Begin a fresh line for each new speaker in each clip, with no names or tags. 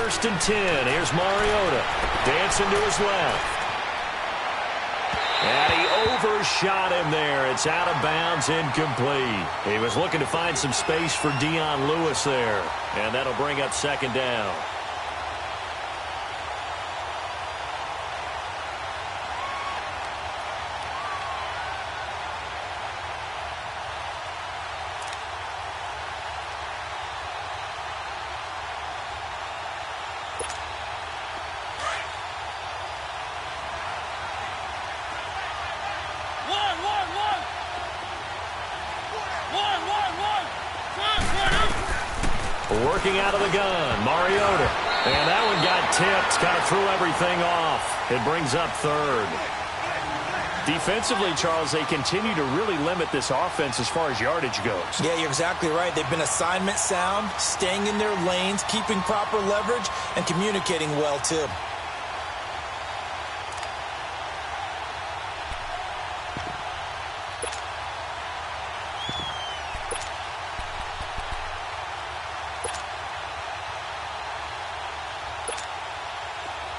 first and 10. Here's Mariota. Dancing to his left. And he overshot him there. It's out of bounds, incomplete. He was looking to find some space for Dion Lewis there. And that'll bring up second down. Working out of the gun, Mariota. And that one got tipped, kind of threw everything off. It brings up third.
Defensively, Charles, they continue to really limit this offense as far as yardage goes.
Yeah, you're exactly right. They've been assignment sound, staying in their lanes, keeping proper leverage, and communicating well, too.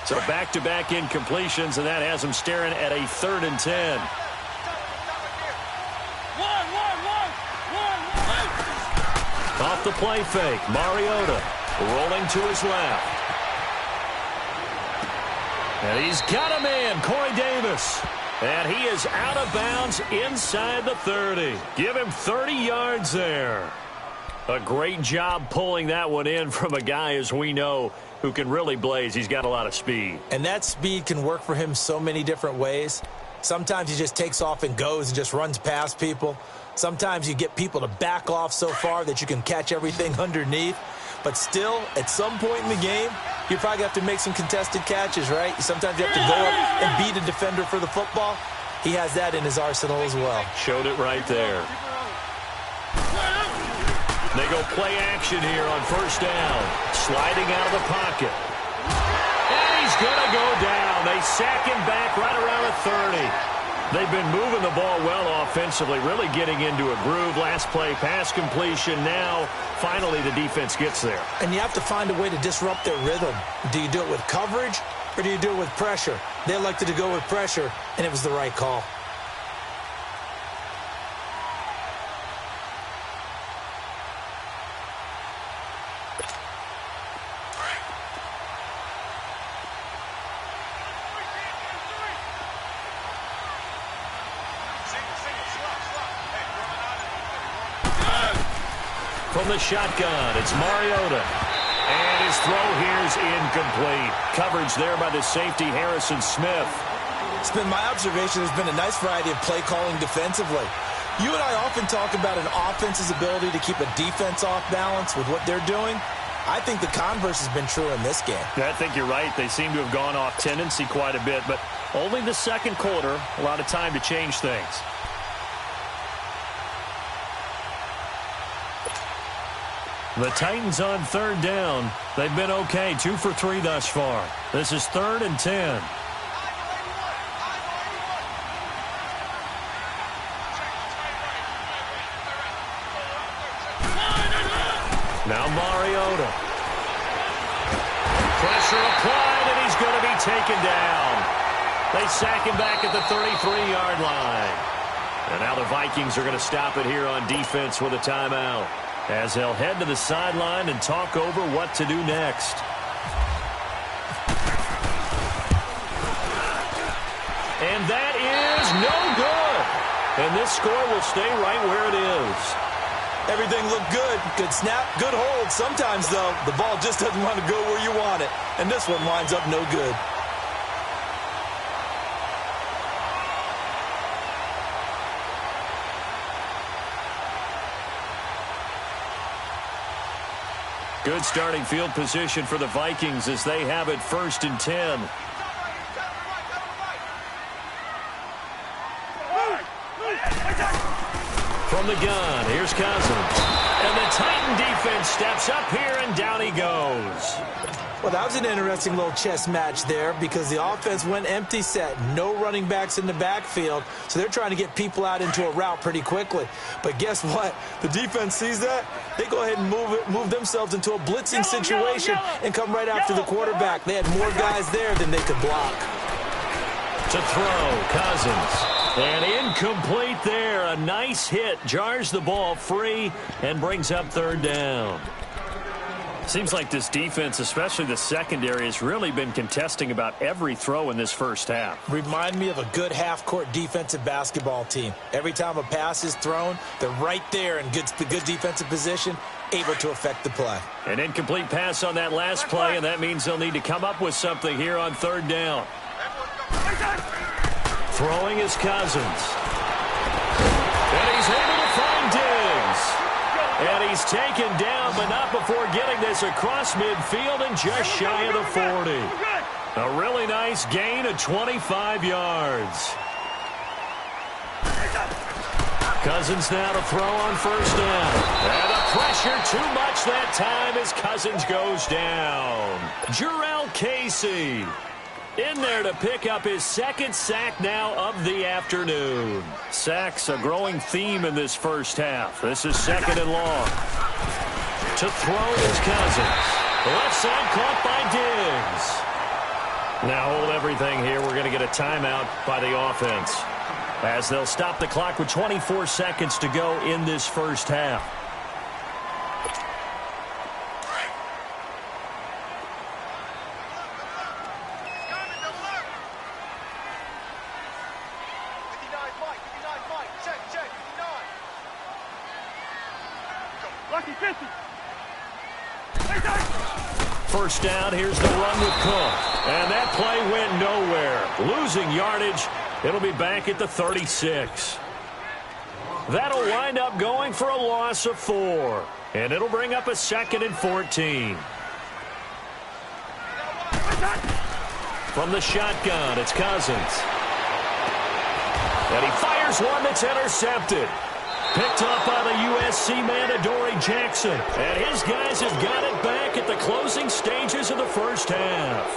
So back-to-back incompletions, and that has him staring at a 3rd and 10. Off the play fake, Mariota rolling to his left. And he's got a man, Corey Davis. And he is out of bounds inside the 30. Give him 30 yards there. A great job pulling that one in from a guy, as we know, who can really blaze. He's got a lot of speed.
And that speed can work for him so many different ways. Sometimes he just takes off and goes and just runs past people. Sometimes you get people to back off so far that you can catch everything underneath. But still, at some point in the game, you probably have to make some contested catches, right? Sometimes you have to go up and beat a defender for the football. He has that in his arsenal as well.
Showed it right there. They go play action here on first down. Sliding out of the pocket. And he's going to go down. They sack him back right around the 30. They've been moving the ball well offensively, really getting into a groove. Last play, pass completion. Now, finally, the defense gets there.
And you have to find a way to disrupt their rhythm. Do you do it with coverage, or do you do it with pressure? They elected to go with pressure, and it was the right call.
From the shotgun, it's Mariota. And his throw here is incomplete. Coverage there by the safety, Harrison Smith.
It's been my observation there's been a nice variety of play calling defensively. You and I often talk about an offense's ability to keep a defense off balance with what they're doing. I think the converse has been true in this game.
Yeah, I think you're right. They seem to have gone off tendency quite a bit, but only the second quarter, a lot of time to change things.
The Titans on third down. They've been okay, 2 for 3 thus far. This is 3rd and 10. Now Mariota. Pressure applied, and he's going to be taken down. They sack him back at the 33-yard line. And now the Vikings are going to stop it here on defense with a timeout, as they'll head to the sideline and talk over what to do next. And that is no good. And this score will stay right where it is.
Everything looked good. Good snap, good hold. Sometimes, though, the ball just doesn't want to go where you want it. And this one winds up no good.
Good starting field position for the Vikings as they have it 1st and 10. From the gun, here's Cousins. And the Titan defense steps up here, and down he goes.
Well, that was an interesting little chess match there because the offense went empty set. No running backs in the backfield, so they're trying to get people out into a route pretty quickly. But guess what? The defense sees that. They go ahead and move themselves into a blitzing situation and come right after the quarterback. They had more guys there than they could block.
To throw, Cousins. And incomplete there. A nice hit. Jars the ball free and brings up third down.
Seems like this defense, especially the secondary, has really been contesting about every throw in this first half.
Remind me of a good half-court defensive basketball team. Every time a pass is thrown, they're right there in good defensive position, able to affect the play.
An incomplete pass on that last play, and that means they'll need to come up with something here on third down. Throwing is Cousins. And he's able to find Diggs. And he's taken down, but not before getting this across midfield and just shy of the 40. A really nice gain of 25 yards. Cousins now to throw on first down. And the pressure too much that time as Cousins goes down. Jarrell Casey in there to pick up his second sack now of the afternoon. Sacks a growing theme in this first half. This is second and long. To throw is Cousins. Left side caught by Diggs. Now hold everything here. We're going to get a timeout by the offense, as they'll stop the clock with 24 seconds to go in this first half. First down, here's the run with Cook. And that play went nowhere. Losing yardage, it'll be back at the 36. That'll wind up going for a loss of 4. And it'll bring up a second and 14. From the shotgun, it's Cousins. And he fires one that's intercepted. Picked up by the USC man, Adoree Jackson. And his guys have got it back at the closing stages of the first half.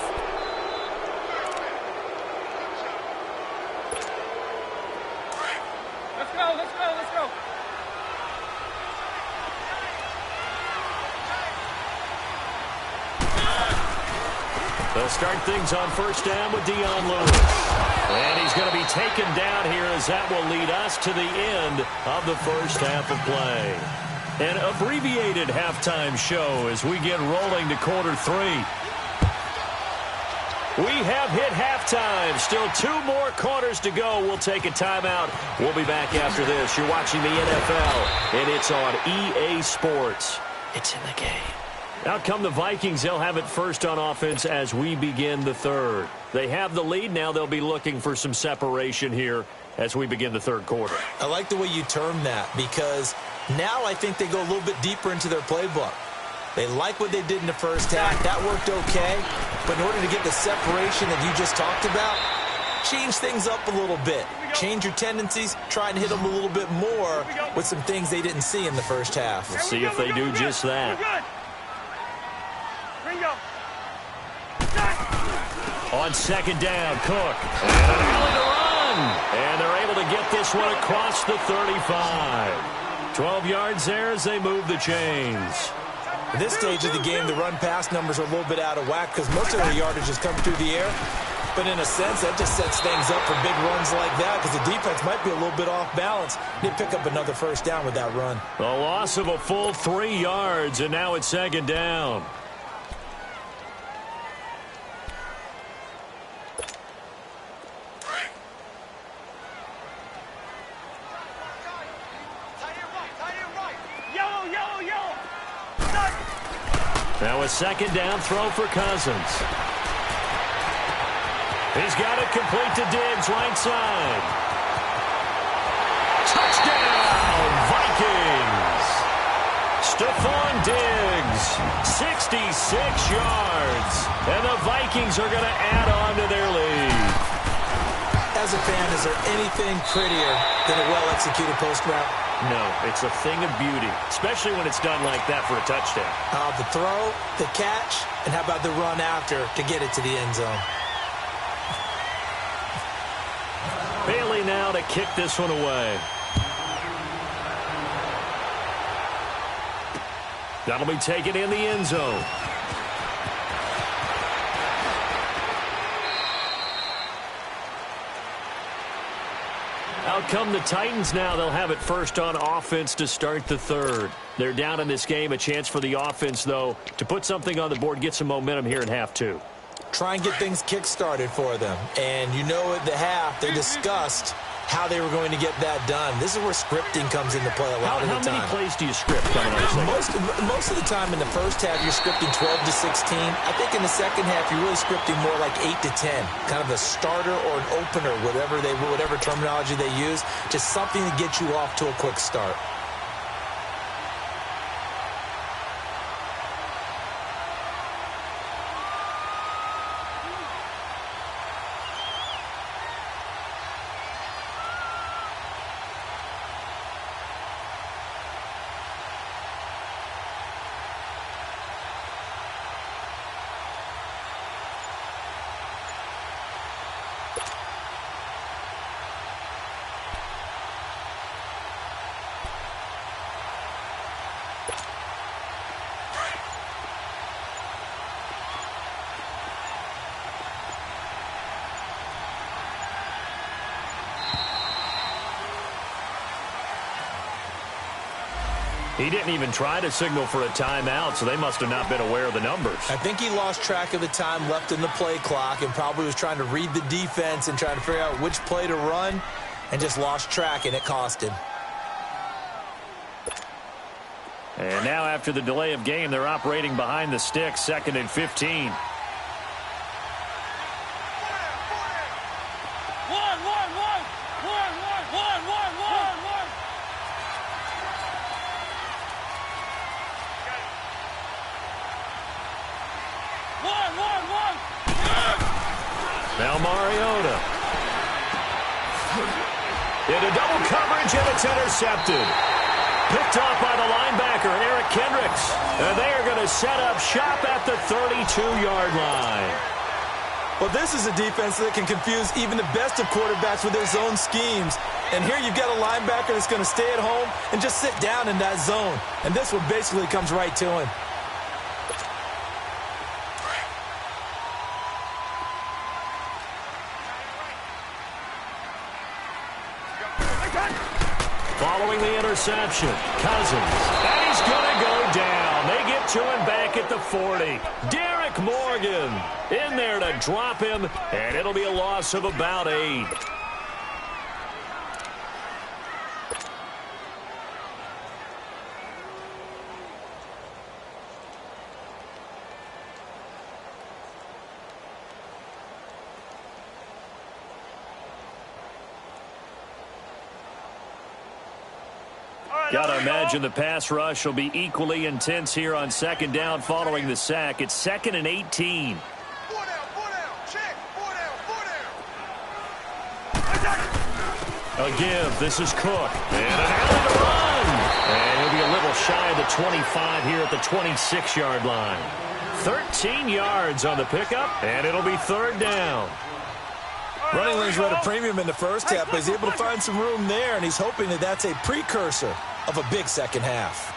Let's go, let's go, let's go.
They'll start things on first down with Dion Lewis. And he's going to be taken down here as that will lead us to the end of the first half of play. An abbreviated halftime show as we get rolling to quarter 3. We have hit halftime. Still 2 more quarters to go. We'll take a timeout. We'll be back after this. You're watching the NFL, and it's on EA Sports. It's in the game. Out come the Vikings. They'll have it first on offense as we begin the third. They have the lead. Now they'll be looking for some separation here as we begin the third quarter.
I like the way you term that because now I think they go a little bit deeper into their playbook. They like what they did in the first half. That worked okay. But in order to get the separation that you just talked about, change things up a little bit. Change your tendencies. Try and hit them a little bit more with some things they didn't see in the first half.
We'll see if they do just that. On second down, Cook. And an alley to run. And they're able to get this one across the 35. 12 yards there as they move the chains.
At this stage of the game, the run-pass numbers are a little bit out of whack because most of their yardage has come through the air. But in a sense, that just sets things up for big runs like that because the defense might be a little bit off balance. They pick up another first down with that run.
A loss of a full 3 yards, and now it's second down. Now a second down throw for Cousins. He's got it complete to Diggs, right side. Touchdown, Vikings! Stephon Diggs, 66 yards. And the Vikings are going to add on to their lead.
as a fan, is there anything prettier than a well-executed post route?
No, it's a thing of beauty, especially when it's done like that for a touchdown.
The throw, the catch, and how about the run after to get it to the end zone?
Bailey now to kick this one away. That'll be taken in the end zone. Out come the Titans now. They'll have it first on offense to start the third. They're down in this game. A chance for the offense, though, to put something on the board, get some momentum here in half two.
Try and get things kick-started for them. And you know at the half, they discussed how they were going to get that done. This is where scripting comes into play a lot of the time.
How many plays do you script coming on the second?
Most of the time in the first half, you're scripting 12 to 16. I think in the second half, you're really scripting more like 8 to 10. Kind of a starter or an opener, whatever terminology they use. Just something to get you off to a quick start.
He didn't even try to signal for a timeout, so they must have not been aware of the numbers.
I think he lost track of the time left in the play clock and probably was trying to read the defense and trying to figure out which play to run and just lost track, and it cost him.
And now after the delay of game, they're operating behind the sticks, 2nd and 15. Now Mariota. Into double coverage, and it's intercepted. Picked off by the linebacker, Eric Kendricks. And they are going to set up shop at the 32-yard line.
Well, this is a defense that can confuse even the best of quarterbacks with their zone schemes. And here you've got a linebacker that's going to stay at home and just sit down in that zone. And this one basically comes right to him.
Following the interception, Cousins. And he's going to go down. They get to him back at the 40. Derek Morgan in there to drop him, and it'll be a loss of about 8. Got to imagine the pass rush will be equally intense here on 2nd down following the sack. It's 2nd and 18. A give. This is Cook. And an alley to run. And he'll be a little shy of the 25 here at the 26-yard line. 13 yards on the pickup, and it'll be 3rd down.
Running lanes were at a premium in the first half, but he's able to find some room there, and he's hoping that that's a precursor of a big second half.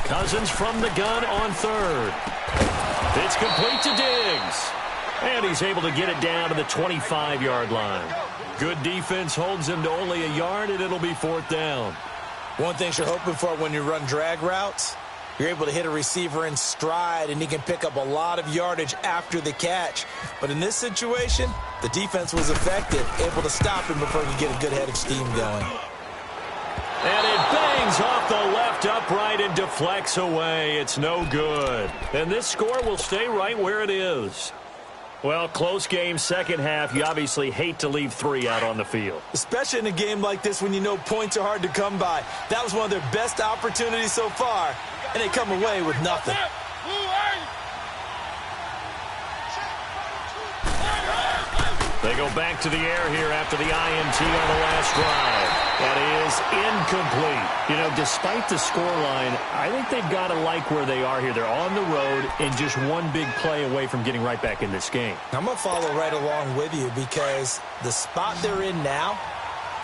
Cousins from the gun on 3rd. It's complete to Diggs. And he's able to get it down to the 25-yard line. Good defense holds him to only a yard, and it'll be 4th down.
One thing you're hoping for when you run drag routes, you're able to hit a receiver in stride, and he can pick up a lot of yardage after the catch. But in this situation, the defense was effective, able to stop him before he could get a good head of steam going.
And it bangs off the left upright and deflects away. It's no good. And this score will stay right where it is.
Well, close game, second half. You obviously hate to leave 3 out on the field.
Especially in a game like this when you know points are hard to come by. That was one of their best opportunities so far, and they come away with nothing.
They go back to the air here after the INT on the last drive. That is incomplete. You know, despite the scoreline, I think they've got to like where they are here. They're on the road and just one big play away from getting right back in this game.
I'm going to follow right along with you because the spot they're in now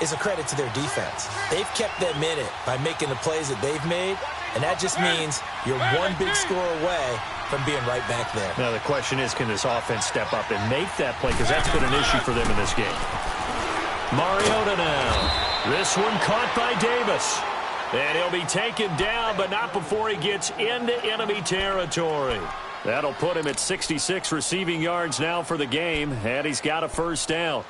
is a credit to their defense. They've kept them in it by making the plays that they've made, and that just means you're one big score away from being right back there.
Now, the question is, can this offense step up and make that play? Because that's been an issue for them in this game. Mariota now. This one caught by Davis. And he'll be taken down, but not before he gets into enemy territory. That'll put him at 66 receiving yards now for the game, and he's got a first down.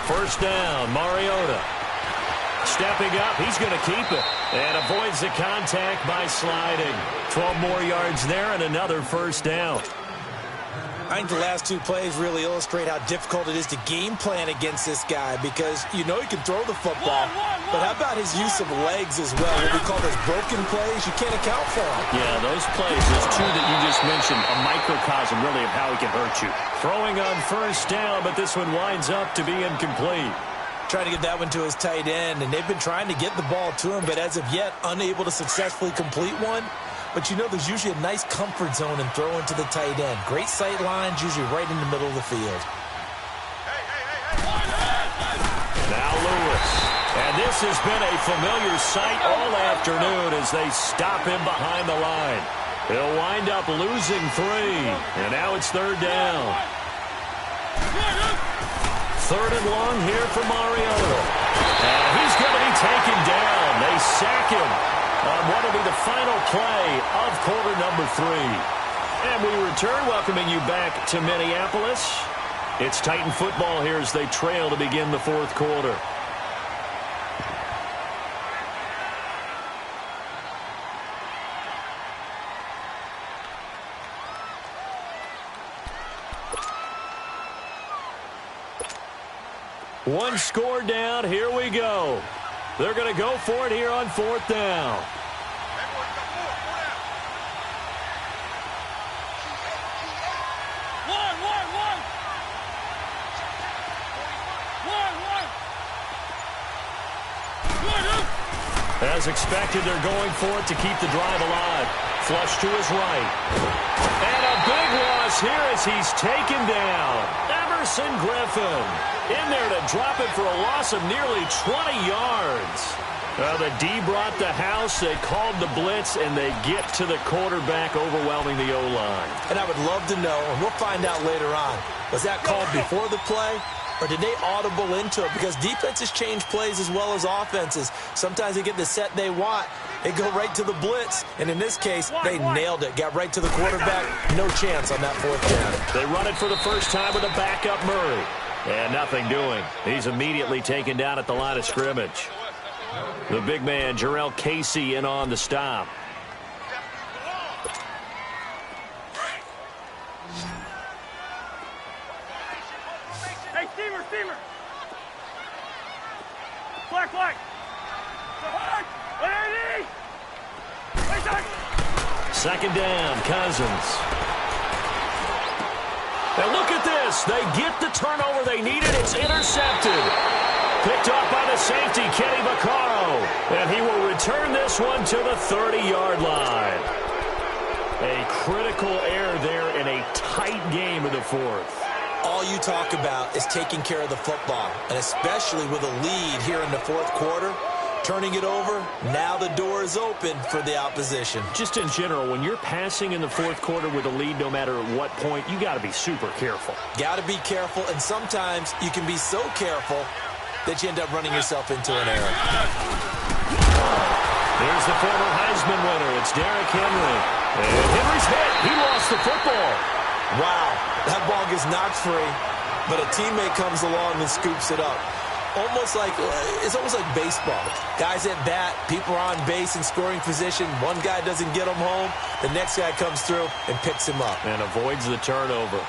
First down, Mariota. Stepping up, he's going to keep it. And avoids the contact by sliding. 12 more yards there and another first down.
I think the last 2 plays really illustrate how difficult it is to game plan against this guy because you know he can throw the football, but how about his use of legs as well? What we call those broken plays, you can't account for them.
Yeah, those plays, those 2 that you just mentioned, a microcosm really of how he can hurt you. Throwing on first down, but this one winds up to be incomplete.
Trying to get that one to his tight end, and they've been trying to get the ball to him, but as of yet, unable to successfully complete one. But you know there's usually a nice comfort zone in throwing to the tight end. Great sight lines, usually right in the middle of the field.
Now Lewis. And this has been a familiar sight all afternoon as they stop him behind the line. He'll wind up losing 3. And now it's third down. Third and long here for Mariota. And he's going to be taken down. They sack him on what will be the final play of quarter number 3. And we return, welcoming you back to Minneapolis. It's Titan football here as they trail to begin the fourth quarter. One score down, here we go. They're going to go for it here on fourth down. As expected, they're going for it to keep the drive alive. Flush to his right. And a big loss here as he's taken down. Everson Griffin in there to drop it for a loss of nearly 20 yards. The D brought the house. They called the blitz, and they get to the quarterback, overwhelming the O-line.
And I would love to know, and we'll find out later on, was that called before the play? Or did they audible into it? Because defenses change plays as well as offenses. Sometimes they get the set they want. They go right to the blitz. And in this case, they nailed it. Got right to the quarterback. No chance on that fourth down.
They run it for the first time with a backup Murray. And nothing doing. He's immediately taken down at the line of scrimmage. The big man, Jarrell Casey, in on the stop. Second down, Cousins. Now look at this. They get the turnover they needed. It's intercepted. Picked off by the safety, Kenny Vaccaro. And he will return this one to the 30-yard line. A critical error there in a tight game of the fourth.
All you talk about is taking care of the football, and especially with a lead here in the fourth quarter. Turning it over, now the door is open for the opposition.
Just in general, when you're passing in the fourth quarter with a lead, no matter at what point, you got to be super careful.
Got to be careful, and sometimes you can be so careful that you end up running yourself into an error.
There's the former Heisman winner. It's Derrick Henry. And Henry's hit. He lost the football.
Wow, that ball gets knocked free, but a teammate comes along and scoops it up. It's almost like baseball. Guys at bat, people are on base in scoring position. One guy doesn't get him home. The next guy comes through and picks him up.
And avoids the turnover.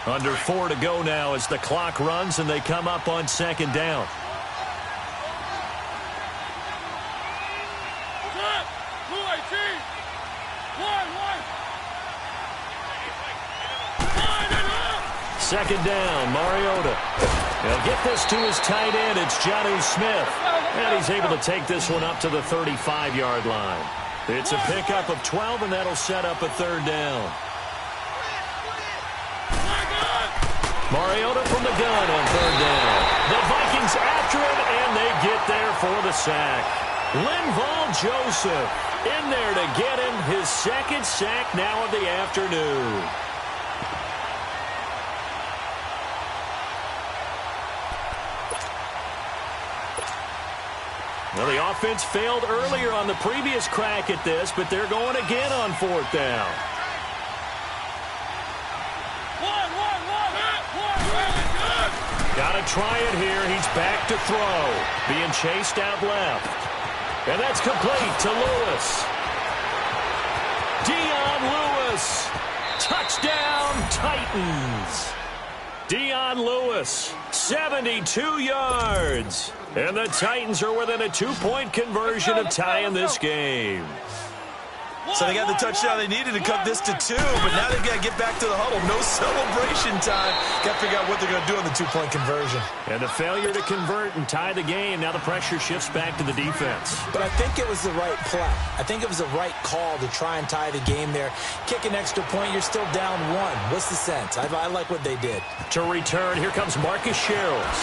Under 4 to go now as the clock runs and they come up on second down. Second down, Mariota. He'll get this to his tight end. It's Jonnu Smith. And he's able to take this one up to the 35-yard line. It's a pickup of 12, and that'll set up a third down. Mariota from the gun on third down. The Vikings after him, and they get there for the sack. Linval Joseph in there to get him his second sack now of the afternoon. Well, the offense failed earlier on the previous crack at this, but they're going again on fourth down. Got to try it here. He's back to throw. Being chased out left. And that's complete to Lewis. Dion Lewis. Touchdown, Titans. Dion Lewis, 72 yards. And the Titans are within a 2-point conversion of tying this game.
So they got the touchdown they needed to cut this to 2, but now they've got to get back to the huddle. No celebration time. Got to figure out what they're going to do on the 2-point conversion.
And the failure to convert and tie the game, now the pressure shifts back to the defense.
But I think it was the right play. I think it was the right call to try and tie the game there. Kick an extra point, you're still down 1. What's the sense? I like what they did.
To return, here comes Marcus Sherrills.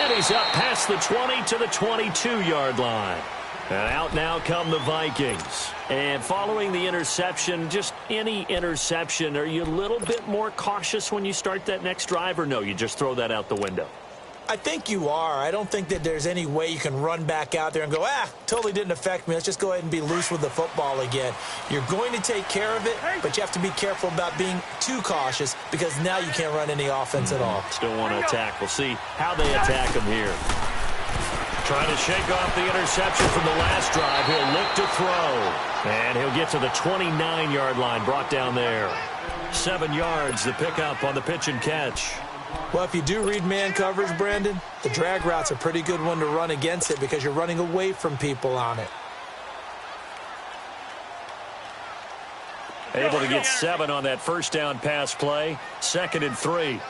And he's up past the 20 to the 22-yard line. And out now come the Vikings. And following the interception, just any interception, are you a little bit more cautious when you start that next drive, or no, you just throw that out the window?
I think you are. I don't think that there's any way you can run back out there and go, totally didn't affect me. Let's just go ahead and be loose with the football again. You're going to take care of it, but you have to be careful about being too cautious because now you can't run any offense at all.
Still want to attack. We'll see how they attack them here. Trying to shake off the interception from the last drive. He'll look to throw. And he'll get to the 29-yard line, brought down there. 7 yards, the pickup on the pitch and catch.
Well, if you do read man coverage, Brandon, the drag route's a pretty good one to run against it because you're running away from people on it.
Able to get 7 on that first down pass play. 2nd and 3.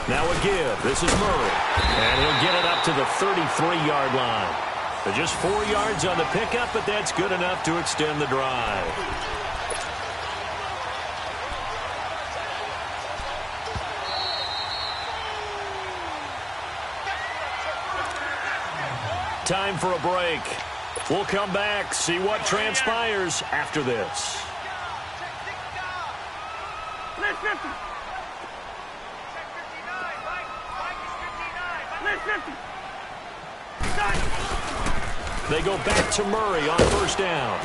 Now a give. This is Murray. And he'll get it up to the 33-yard line. Just 4 yards on the pickup, but that's good enough to extend the drive. Time for a break. We'll come back, see what transpires after this. They go back to Murray on first down.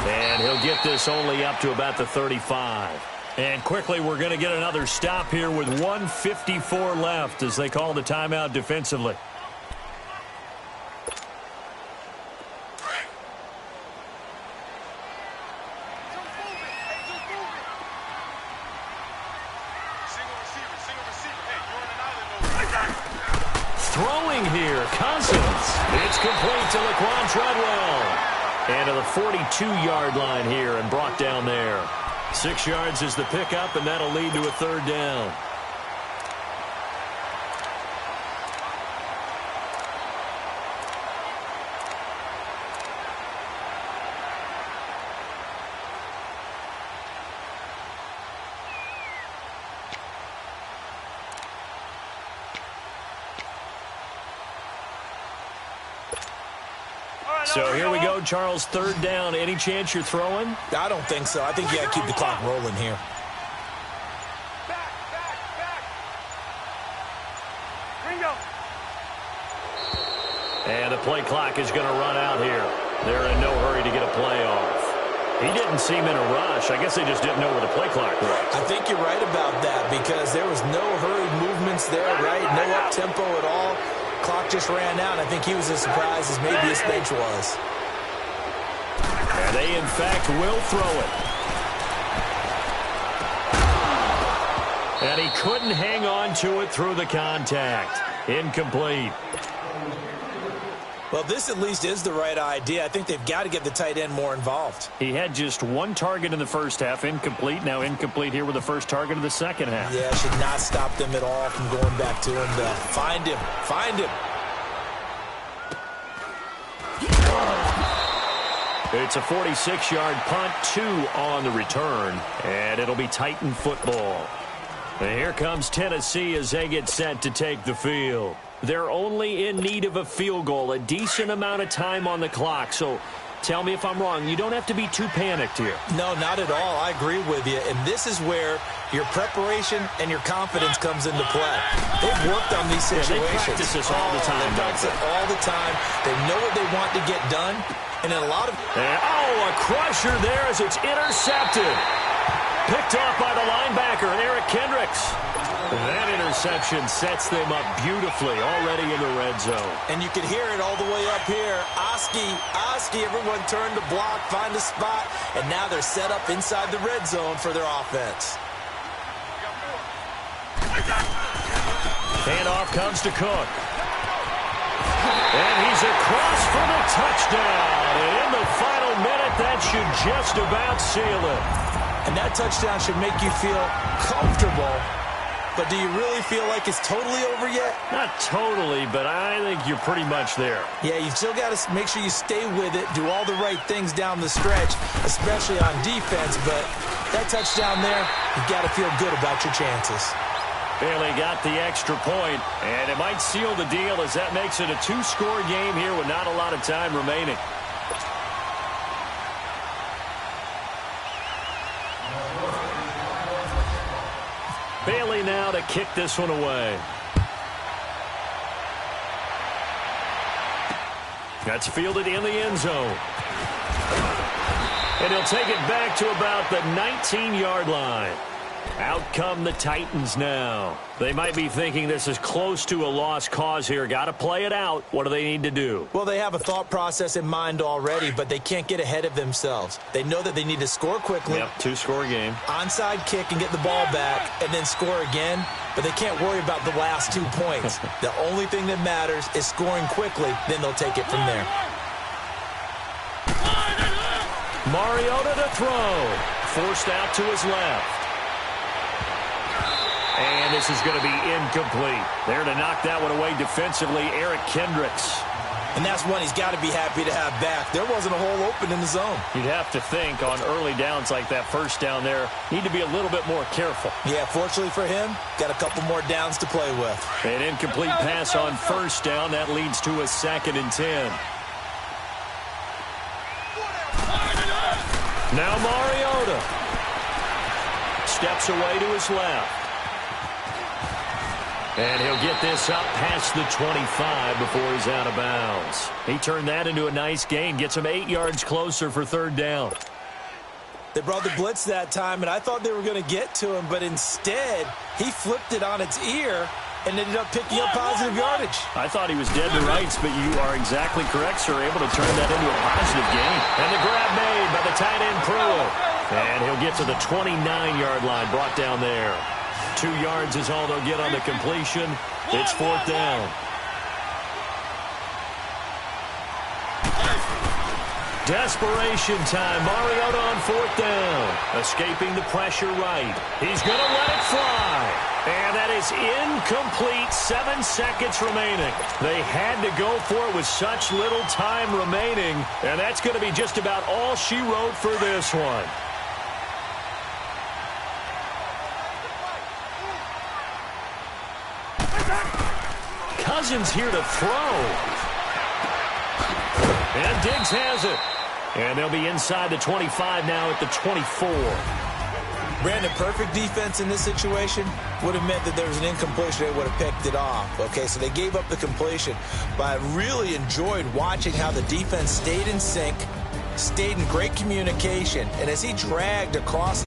And he'll get this only up to about the 35. And quickly, we're going to get another stop here with 1:54 left as they call the timeout defensively. Throwing here, Cousins. It's complete to Laquan Treadwell. And to the 42-yard line here and brought down there. 6 yards is the pickup, and that'll lead to a third down.
So here we go, Charles, third down. Any chance you're throwing?
I don't think so. I think you got to keep the clock rolling here.
And the play clock is going to run out here. They're in no hurry to get a play off. He didn't seem in a rush. I guess they just didn't know where the play clock was.
I think you're right about that because there was no hurried movements there, right? No up-tempo at all. Clock just ran out. I think he was as surprised as maybe his bench was.
And they, in fact, will throw it. And he couldn't hang on to it through the contact. Incomplete.
Well, this at least is the right idea. I think they've got to get the tight end more involved.
He had just one target in the first half, incomplete. Now incomplete here with the first target of the second half.
Yeah, should not stop them at all from going back to him to find him. Find him.
It's a 46-yard punt, 2 on the return, and it'll be Titan football. And here comes Tennessee as they get set to take the field. They're only in need of a field goal, a decent amount of time on the clock. So tell me if I'm wrong. You don't have to be too panicked here.
No, not at all. I agree with you. And this is where your preparation and your confidence comes into play. They've worked on these situations.
Yeah, they practice this all the time.
They practice it all the time. They know what they want to get done. And in a lot of...
a crusher there as it's intercepted. Picked off by the linebacker, Eric Kendricks. That interception sets them up beautifully already in the red zone.
And you can hear it all the way up here. Oski, everyone turned to block, find a spot, and now they're set up inside the red zone for their offense.
Handoff comes to Cook. And he's across for the touchdown. And in the final minute, that should just about seal it.
And that touchdown should make you feel comfortable. But do you really feel like it's totally over yet?
Not totally, but I think you're pretty much there.
Yeah, you've still got to make sure you stay with it, do all the right things down the stretch, especially on defense. But that touchdown there, you've got to feel good about your chances.
Barely got the extra point, and it might seal the deal as that makes it a 2-score game here with not a lot of time remaining. Bailey now to kick this one away. That's fielded in the end zone. And he'll take it back to about the 19-yard line. Out come the Titans now. They might be thinking this is close to a lost cause here. Got to play it out. What do they need to do?
Well, they have a thought process in mind already, but they can't get ahead of themselves. They know that they need to score quickly.
Yep, 2-score game.
Onside kick and get the ball back and then score again, but they can't worry about the last 2 points. The only thing that matters is scoring quickly, then they'll take it from there.
Mariota to throw. Forced out to his left. And this is going to be incomplete. There to knock that one away defensively, Eric Kendricks.
And that's one he's got to be happy to have back. There wasn't a hole open in the zone.
You'd have to think on early downs like that first down there, need to be a little bit more careful.
Yeah, fortunately for him, got a couple more downs to play with.
An incomplete pass on first down. That leads to a 2nd and 10. Now Mariota steps away to his left. And he'll get this up past the 25 before he's out of bounds. He turned that into a nice gain, gets him 8 yards closer for third down.
They brought the blitz that time, and I thought they were going to get to him, but instead, he flipped it on its ear and ended up picking up positive yardage.
I thought he was dead to rights, but you are exactly correct, sir, able to turn that into a positive gain. And the grab made by the tight end, Pruitt. And he'll get to the 29-yard line, brought down there. 2 yards is all they'll get on the completion. It's fourth down. Desperation time. Mariota on fourth down. Escaping the pressure right. He's going to let it fly. And that is incomplete. 7 seconds remaining. They had to go for it with such little time remaining. And that's going to be just about all she wrote for this one. Cousins here to throw.
And Diggs has it. And they'll be inside the 25 now at the 24.
Brandon, perfect defense in this situation would have meant that there was an incompletion. They would have picked it off. Okay, so they gave up the completion. But I really enjoyed watching how the defense stayed in sync, stayed in great communication, and as he dragged across